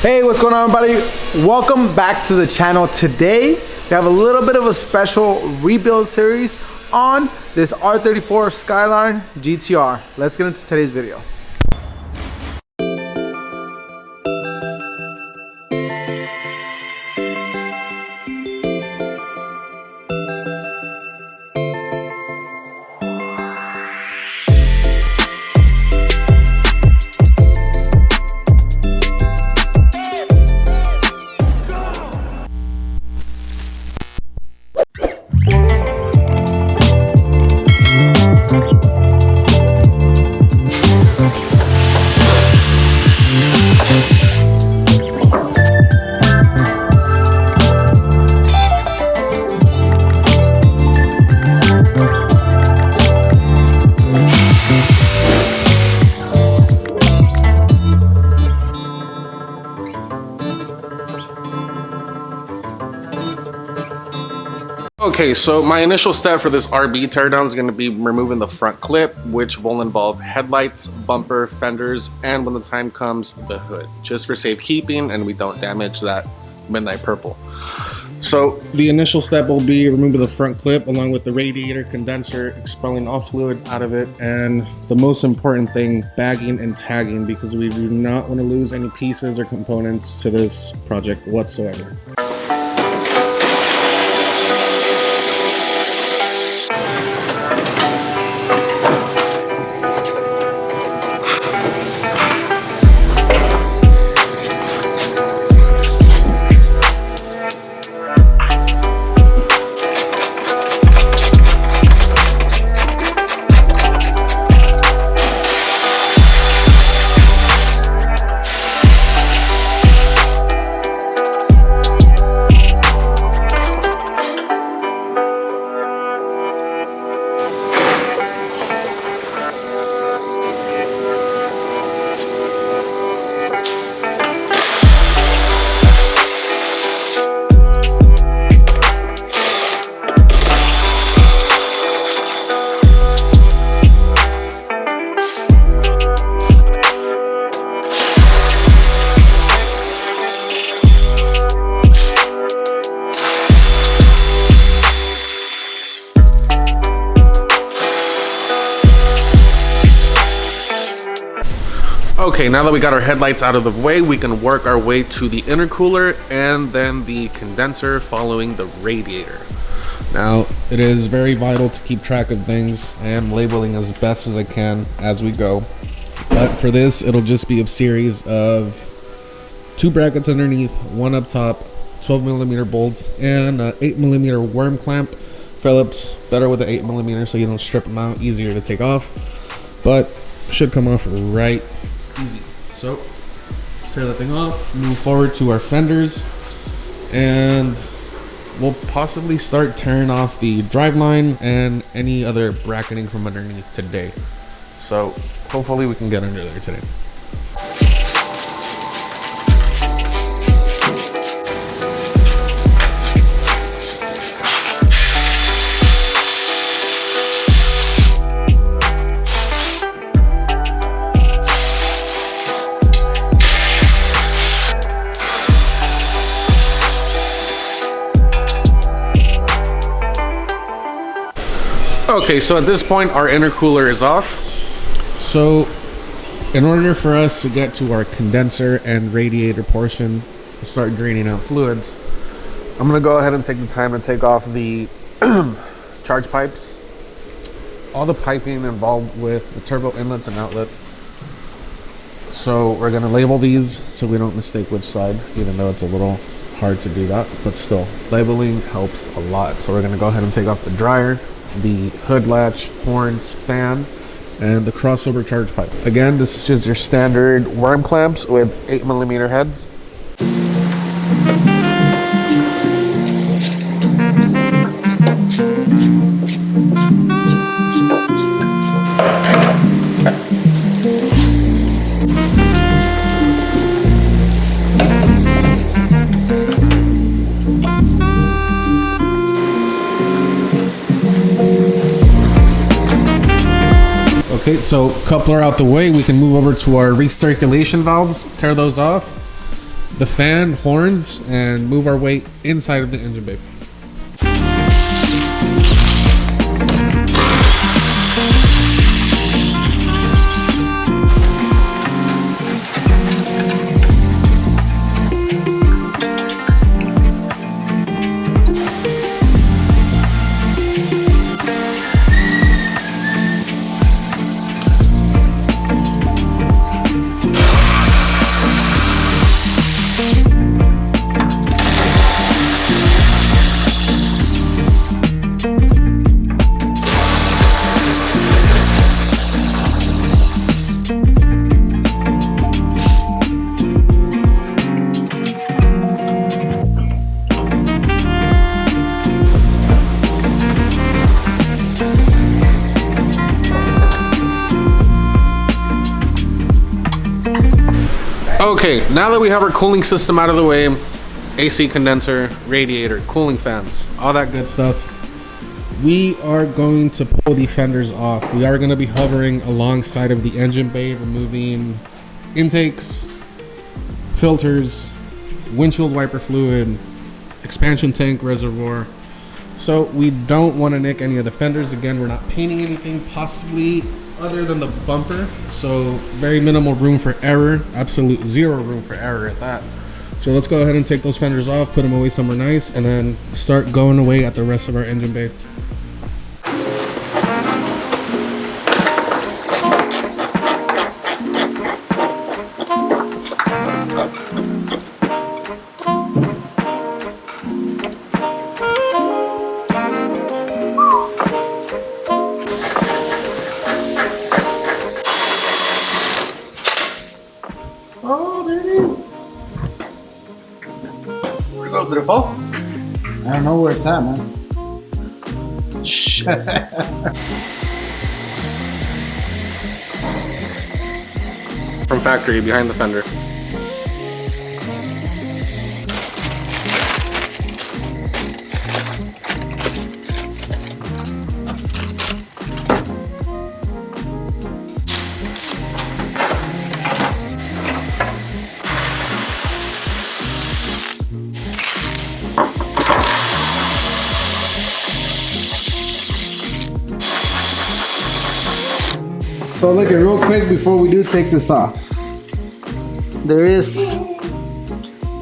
Hey, what's going on, everybody? Welcome back to the channel. Today we have a little bit of a special rebuild series on this R34 Skyline GTR. Let's get into today's video. Okay, so my initial step for this RB teardown is going to be removing the front clip, which will involve headlights, bumper, fenders, and when the time comes, the hood, just for safekeeping and we don't damage that midnight purple. So the initial step will be removing the front clip along with the radiator, condenser, expelling all fluids out of it, and the most important thing, bagging and tagging, because we do not want to lose any pieces or components to this project whatsoever. Okay, now that we got our headlights out of the way, we can work our way to the intercooler and then the condenser following the radiator. Now, it is very vital to keep track of things. I am labeling as best as I can as we go. But for this, it'll just be a series of 2 brackets underneath, 1 up top, 12mm bolts, and an 8mm worm clamp. Phillips, better with the 8mm so you don't strip them out, easier to take off. But should come off right easy. So tear that thing off, move forward to our fenders, and we'll possibly start tearing off the driveline and any other bracketing from underneath today. So hopefully we can get under there today. Okay, so at this point our intercooler is off. So in order for us to get to our condenser and radiator portion to start draining out fluids, I'm gonna go ahead and take the time to take off the charge pipes, all the piping involved with the turbo inlets and outlet. So we're gonna label these so we don't mistake which side, even though it's a little hard to do that, but still, labeling helps a lot. So we're gonna go ahead and take off the dryer, the hood latch, horns, fan, and the crossover charge pipe. Again, this is just your standard worm clamps with 8mm heads. Okay, so coupler out the way, we can move over to our recirculation valves, tear those off. the fan, horns, and move our way inside of the engine bay. Okay, now that we have our cooling system out of the way, AC condenser, radiator, cooling fans, all that good stuff, we are going to pull the fenders off. We are going to be hovering alongside of the engine bay, removing intakes, filters, windshield wiper fluid, expansion tank reservoir. So we don't want to nick any of the fenders. Again, we're not painting anything, possibly other than the bumper, so very minimal room for error, absolute zero room for error at that. So let's go ahead and take those fenders off, put them away somewhere nice, and then start going away at the rest of our engine bay. Oh, there it is. Where'd it go? Did it fall? I don't know where it's at, man. Shit. From factory, behind the fender. So look at real quick before we do take this off. There is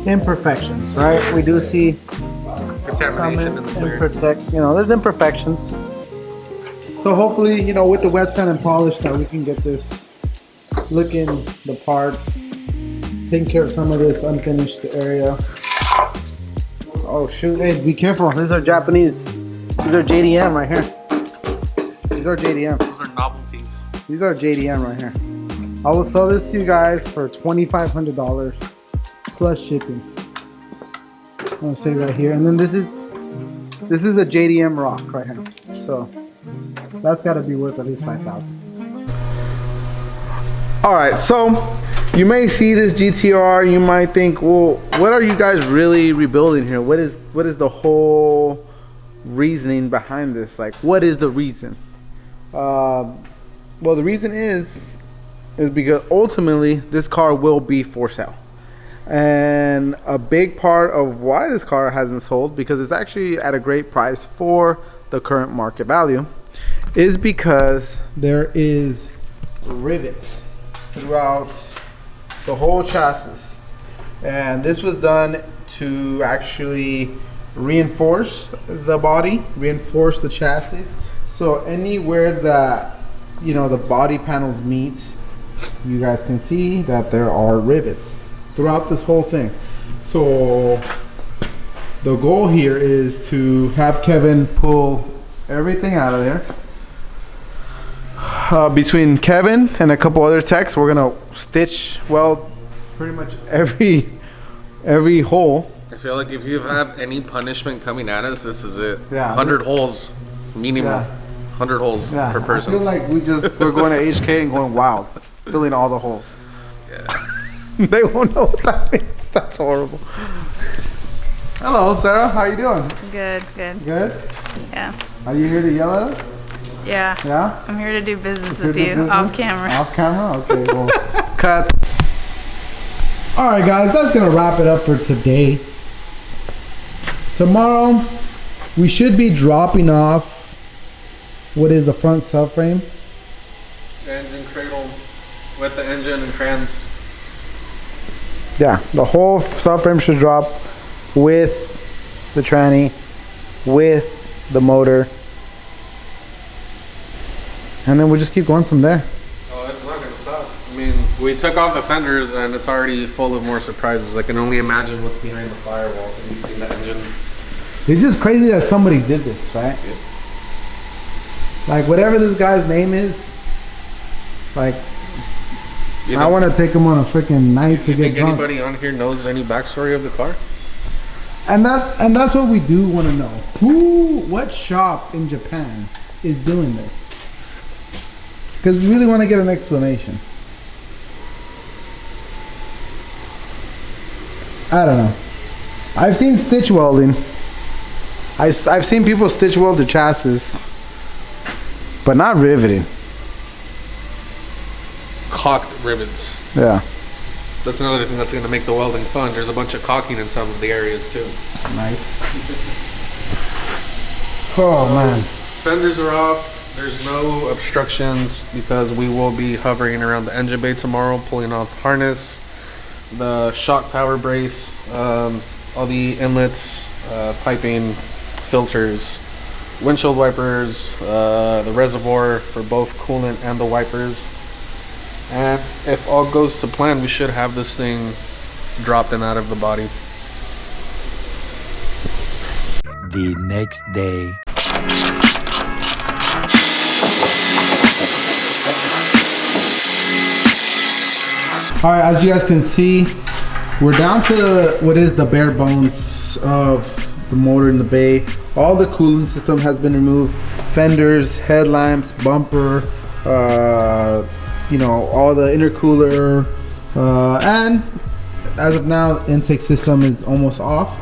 imperfections, right? We do see some there's imperfections. So hopefully, with the wet sand and polish that we can get this looking, the parts, taking care of some of this unfinished area. Oh shoot, hey, be careful. These are Japanese. These are JDM right here. These are JDM. Those are novelties. These are JDM right here. I will sell this to you guys for $2,500 plus shipping. I'm gonna say that here. And then this is a JDM rock right here. So that's got to be worth at least $5,000. All right, so you may see this GTR. You might think, well, what are you guys really rebuilding here? What is the whole reasoning behind this? Like, what is the reason? Well, the reason is because ultimately this car will be for sale. And a big part of why this car hasn't sold, because it's actually at a great price for the current market value, is because there is rivets throughout the whole chassis. And this was done to actually reinforce the body, reinforce the chassis. So anywhere that the body panels meet, you guys can see that there are rivets throughout this whole thing. So the goal here is to have Kevin pull everything out of there. Between Kevin and a couple other techs, we're gonna stitch pretty much every hole. I feel like if you have any punishment coming at us, this is it. Yeah, 100 holes minimum. Yeah. 100 holes per person. I feel like we're going to HK and going wild, filling all the holes. Yeah. They won't know what that means. That's horrible. Hello, Sarah. How you doing? Good. Good? Yeah. Are you here to yell at us? Yeah. Yeah? I'm here to do business with you off camera. Off camera? Okay, well, cuts. Alright guys, that's gonna wrap it up for today. Tomorrow we should be dropping off what is the front subframe. Engine cradle with the engine and trans. Yeah, the whole subframe should drop with the tranny, with the motor. And then we'll just keep going from there. Oh, it's not gonna stop. I mean, we took off the fenders and it's already full of more surprises. I can only imagine what's behind the firewall and the engine. It's just crazy that somebody did this, right? Like, whatever this guy's name is, like, You know, I want to take him on a freaking night to get drunk. Anybody on here knows any backstory of the car? And that's what we do want to know. What shop in Japan is doing this? Because we really want to get an explanation. I don't know. I've seen stitch welding. I've seen people stitch weld the chassis, but not riveting. Cocked rivets. Yeah. That's another thing that's going to make the welding fun. There's a bunch of caulking in some of the areas too. Nice. Oh man. Fenders are off. There's no obstructions because we will be hovering around the engine bay tomorrow, pulling off the harness, the shock tower brace, all the inlets, piping, filters, windshield wipers, the reservoir for both coolant and the wipers. And if all goes to plan, we should have this thing dropped and out of the body. The next day. Alright, as you guys can see, we're down to what is the bare bones of the motor in the bay. All the cooling system has been removed. Fenders, headlamps, bumper, you know, all the intercooler, and as of now, the intake system is almost off.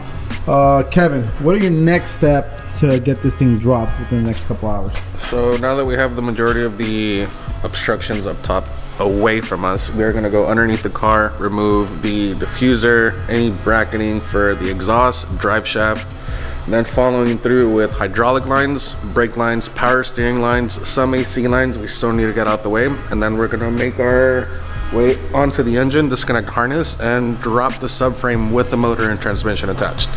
Kevin, what are your next steps to get this thing dropped within the next couple hours? So now that we have the majority of the obstructions up top away from us, we're going to go underneath the car, remove the diffuser, any bracketing for the exhaust, drive shaft, and then following through with hydraulic lines, brake lines, power steering lines, some AC lines we still need to get out the way, and then we're going to make our way onto the engine, disconnect harness, and drop the subframe with the motor and transmission attached.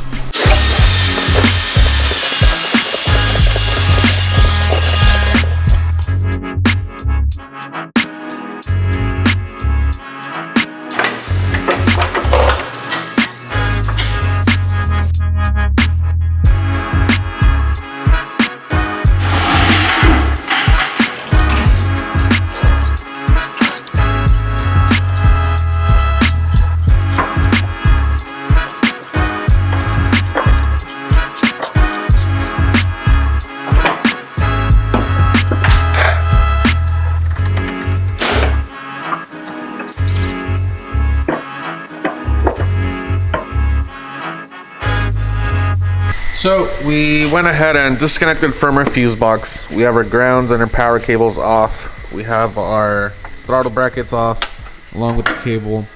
So we went ahead and disconnected from our fuse box. We have our grounds and our power cables off. We have our throttle brackets off along with the cable.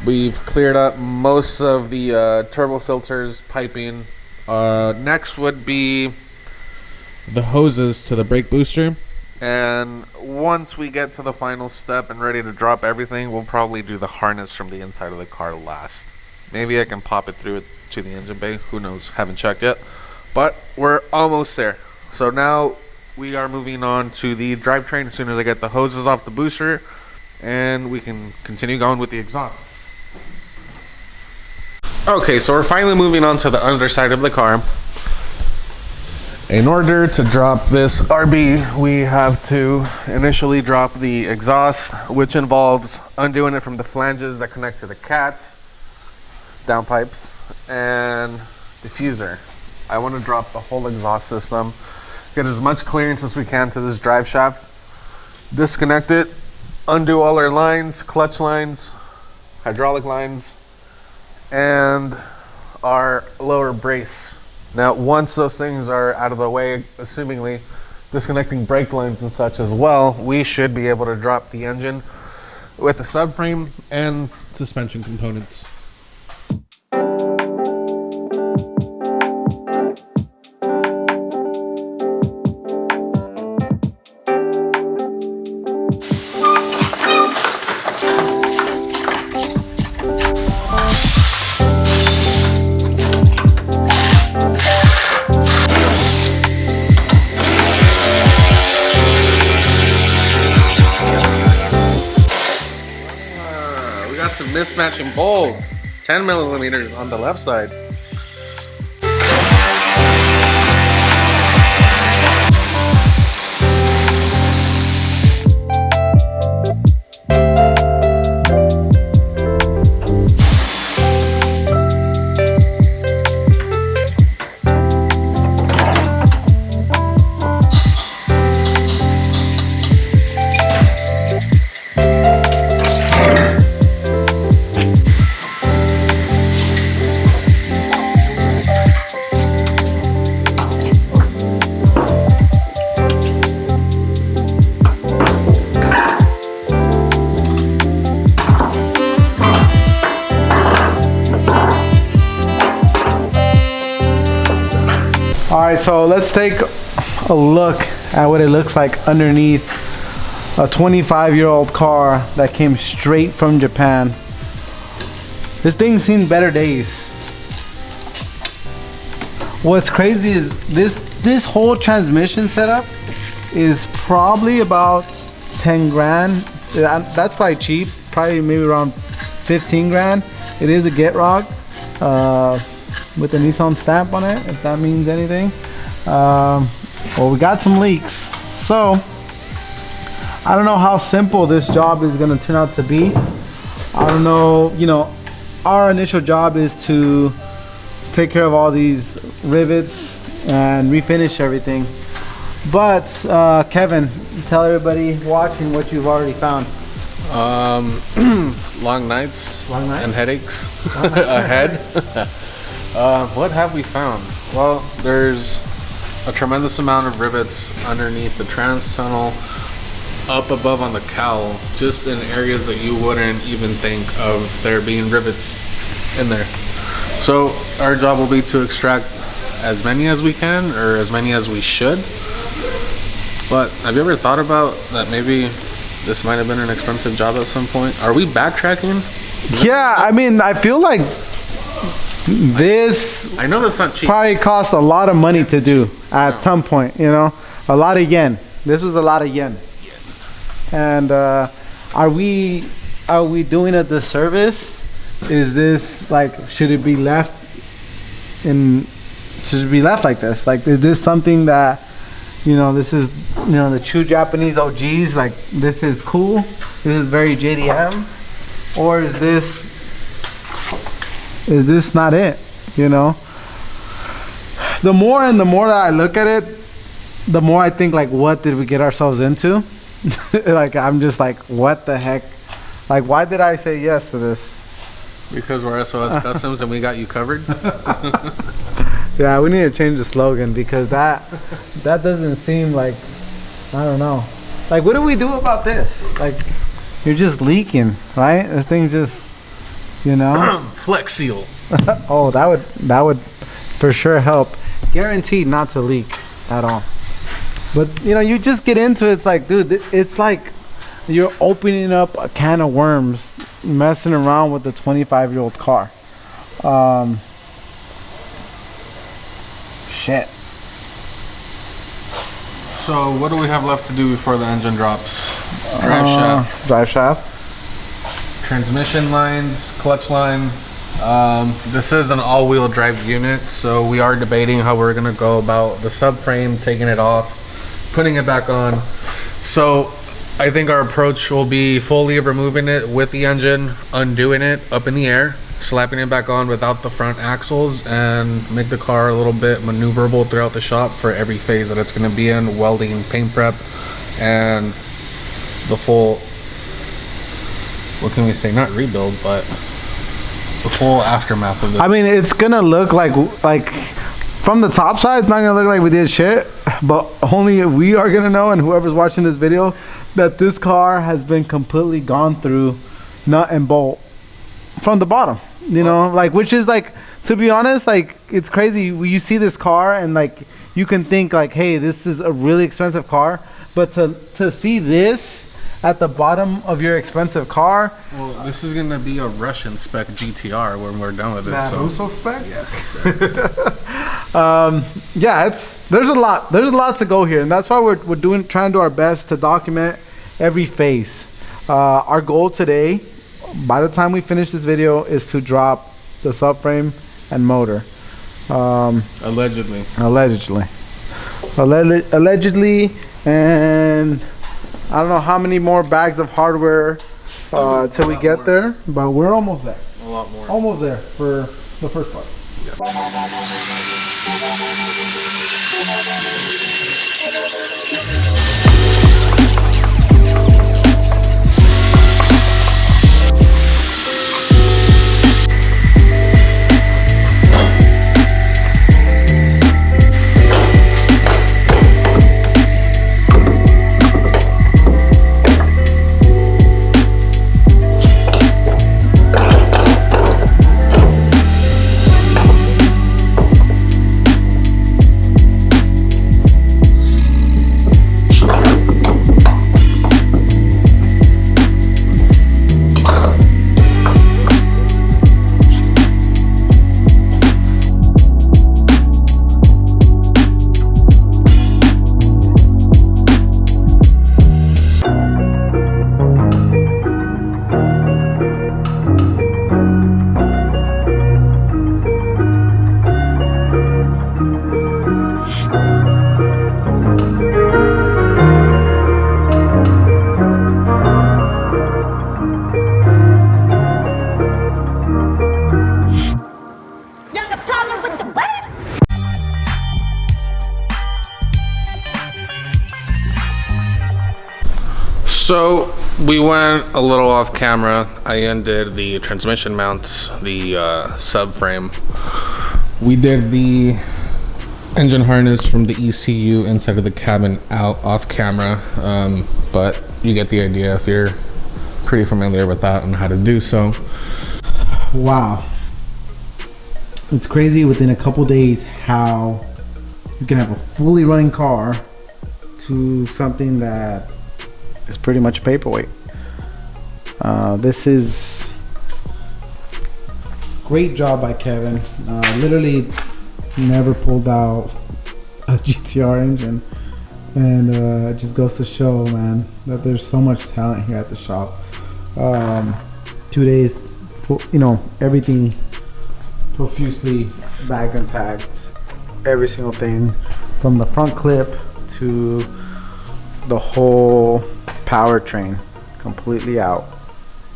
We've cleared up most of the turbo filters, piping. Next would be the hoses to the brake booster. And once we get to the final step and ready to drop everything, we'll probably do the harness from the inside of the car last. Maybe I can pop it through to the engine bay. Who knows? Haven't checked yet. But we're almost there. So now we are moving on to the drivetrain as soon as I get the hoses off the booster. And we can continue going with the exhaust. Okay, so we're finally moving on to the underside of the car. In order to drop this RB, we have to initially drop the exhaust, which involves undoing it from the flanges that connect to the cats, downpipes, and diffuser. I want to drop the whole exhaust system, get as much clearance as we can to this drive shaft, disconnect it, undo all our lines, clutch lines, hydraulic lines, and our lower brace. Now, once those things are out of the way, assumingly disconnecting brake lines and such as well, we should be able to drop the engine. with the subframe and suspension components. Some mismatching bolts, 10 millimeters on the left side. Alright, so let's take a look at what it looks like underneath a 25-year-old car that came straight from Japan. This thing's seen better days. What's crazy is this whole transmission setup is probably about 10 grand. That's probably cheap, probably maybe around 15 grand. It is a Gtr with the Nissan stamp on it, if that means anything. Well, we got some leaks, so I don't know how simple this job is going to turn out to be. I don't know, you know, our initial job is to take care of all these rivets and refinish everything. But Kevin, tell everybody watching what you've already found. Long nights Long nights? and headaches ahead. What have we found? Well, there's a tremendous amount of rivets underneath the trans tunnel, up above on the cowl, just in areas that you wouldn't even think of there being rivets in there. So our job will be to extract as many as we can, or as many as we should. But have you ever thought about that maybe this might have been an expensive job at some point? Are we backtracking? Yeah, I mean, I feel like this I know that's not cheap. probably cost a lot of money to do at some point, you know, a lot of yen. This was a lot of yen. And are we doing a disservice? Is this like, should it be left like this? Like, is this something that, you know, this is, you know, the true Japanese OGs, like, this is cool, this is very JDM, or is this not it, you know? The more and the more that I look at it, the more I think, like, what did we get ourselves into? Like, I'm just like, what the heck? Like, why did I say yes to this? Because we're SOS Customs and we got you covered. Yeah, we need to change the slogan, because that doesn't seem like, I don't know. Like, what do we do about this? Like, you're just leaking, right? This thing just, you know. Flex seal. Oh, that would for sure help. Guaranteed not to leak at all. But you know, you just get into it. It's like, dude, it's like you're opening up a can of worms, messing around with a 25-year-old car. Shit. So what do we have left to do before the engine drops? Drive shaft, transmission lines, clutch line. This is an all-wheel drive unit, so we are debating how we're gonna go about the subframe, taking it off, putting it back on. So I think our approach will be fully removing it with the engine, undoing it up in the air, slapping it back on without the front axles, and make the car a little bit maneuverable throughout the shop for every phase that it's going to be in: welding, paint prep, and the full, what can we say, not rebuild, but the full aftermath of it. I mean, it's gonna look like from the top side, it's not gonna look like we did shit, but only we are gonna know, and whoever's watching this video, that this car has been completely gone through nut and bolt from the bottom, you know, like, which is like, to be honest, like, it's crazy. You see this car and like you can think like, hey, this is a really expensive car, but to see this at the bottom of your expensive car. Well, this is gonna be a Russian spec GTR when we're done with it. That so Russo spec? yes. Yeah, there's a lot to go here, and that's why we're trying to do our best to document every phase. Our goal today, by the time we finish this video, is to drop the subframe and motor. Allegedly, and I don't know how many more bags of hardware till we get there, but we're almost there. A lot more. Almost there for the first part. So we went a little off camera. I undid the transmission mounts, the subframe. We did the engine harness from the ECU inside of the cabin out off camera, but you get the idea if you're pretty familiar with that and how to do so. Wow, it's crazy within a couple days how you can have a fully running car to something that is pretty much a paperweight. This is great job by Kevin. Literally never pulled out a GTR engine, and it just goes to show, man, that there's so much talent here at the shop. 2 days, you know, everything profusely bagged and tagged, every single thing from the front clip to the whole powertrain completely out,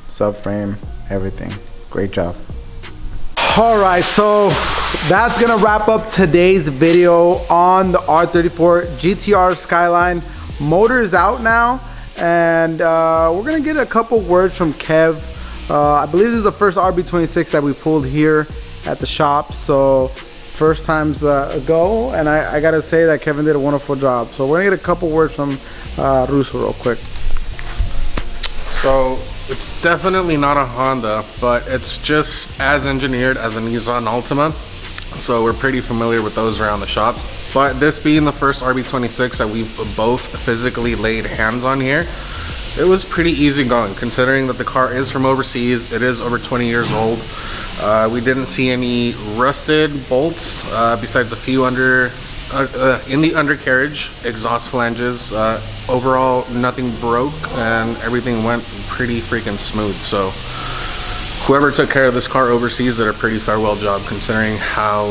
subframe, everything. Great job. All right, so that's gonna wrap up today's video on the R34 GTR Skyline. Motor is out now, and we're gonna get a couple words from Kev. I believe this is the first RB26 that we pulled here at the shop, so first time's a go, and I gotta say that Kevin did a wonderful job. So we're gonna get a couple words from Russo real quick. So it's definitely not a Honda, but it's just as engineered as a Nissan Altima. So we're pretty familiar with those around the shop. But this being the first RB26 that we've both physically laid hands on here, it was pretty easy going, considering that the car is from overseas. It is over 20 years old. We didn't see any rusted bolts, besides a few in the undercarriage, exhaust flanges. Overall, nothing broke and everything went pretty freaking smooth. So whoever took care of this car overseas did a pretty farewell job, considering how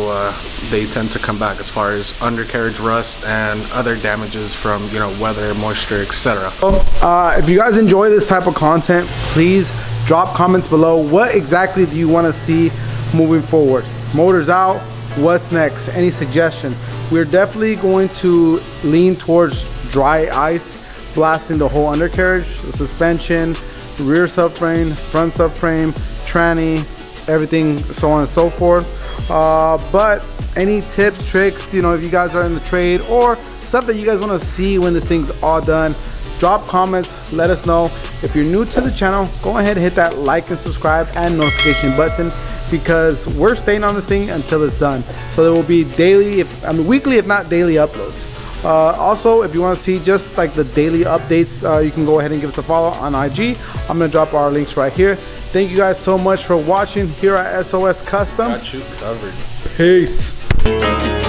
they tend to come back as far as undercarriage rust and other damages from, you know, weather, moisture, etc. If you guys enjoy this type of content, please drop comments below. What exactly do you want to see moving forward? Motor's out, what's next? Any suggestions? We're definitely going to lean towards dry ice, blasting the whole undercarriage, the suspension, rear subframe, front subframe, tranny, everything, so on and so forth. But any tips, tricks, you know, if you guys are in the trade or stuff that you guys want to see when this thing's all done, Drop comments, let us know. If you're new to the channel, go ahead and hit that like and subscribe and notification button, because we're staying on this thing until it's done. So there will be daily, weekly if not daily uploads. Also, if you want to see just like the daily updates, you can go ahead and give us a follow on IG. I'm going to drop our links right here. Thank you guys so much for watching here at SOS Customs. Got you covered. Peace.